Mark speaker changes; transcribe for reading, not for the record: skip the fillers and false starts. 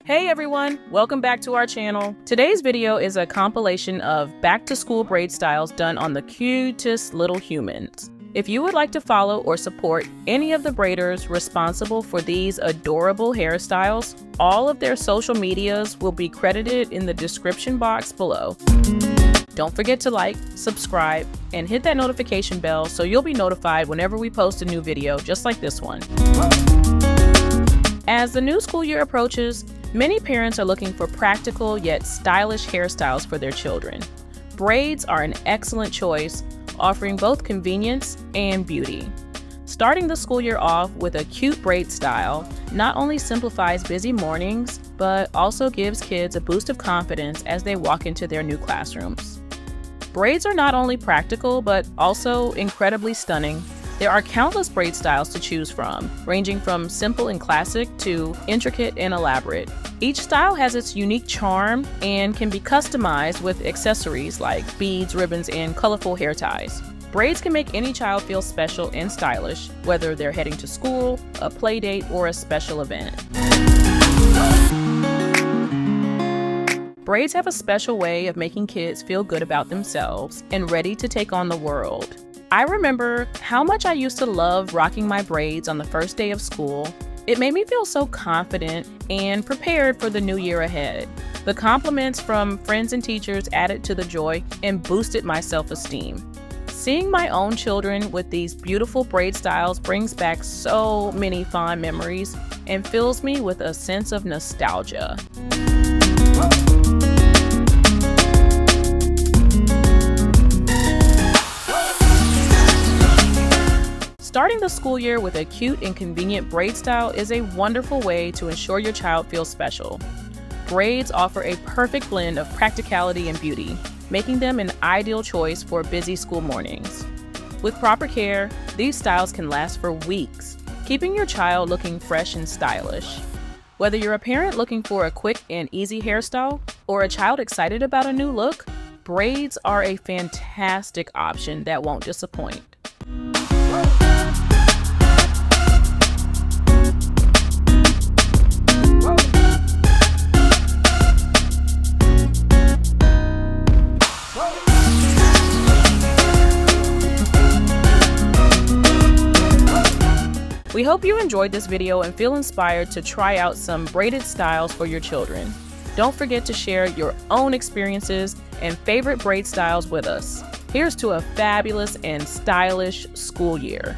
Speaker 1: Hey everyone, welcome back to our channel. Today's video is a compilation of back-to-school braid styles done on the cutest little humans. If you would like to follow or support any of the braiders responsible for these adorable hairstyles, all of their social medias will be credited in the description box below. Don't forget to like, subscribe, and hit that notification bell so you'll be notified whenever we post a new video just like this one. As the new school year approaches, many parents are looking for practical yet stylish hairstyles for their children. Braids are an excellent choice, offering both convenience and beauty. Starting the school year off with a cute braid style not only simplifies busy mornings, but also gives kids a boost of confidence as they walk into their new classrooms. Braids are not only practical, but also incredibly stunning. There are countless braid styles to choose from, ranging from simple and classic to intricate and elaborate. Each style has its unique charm and can be customized with accessories like beads, ribbons, and colorful hair ties. Braids can make any child feel special and stylish, whether they're heading to school, a play date, or a special event. Braids have a special way of making kids feel good about themselves and ready to take on the world. I remember how much I used to love rocking my braids on the first day of school. It made me feel so confident and prepared for the new year ahead. The compliments from friends and teachers added to the joy and boosted my self-esteem. Seeing my own children with these beautiful braid styles brings back so many fond memories and fills me with a sense of nostalgia. Starting the school year with a cute and convenient braid style is a wonderful way to ensure your child feels special. Braids offer a perfect blend of practicality and beauty, making them an ideal choice for busy school mornings. With proper care, these styles can last for weeks, keeping your child looking fresh and stylish. Whether you're a parent looking for a quick and easy hairstyle or a child excited about a new look, braids are a fantastic option that won't disappoint. We hope you enjoyed this video and feel inspired to try out some braided styles for your children. Don't forget to share your own experiences and favorite braid styles with us. Here's to a fabulous and stylish school year.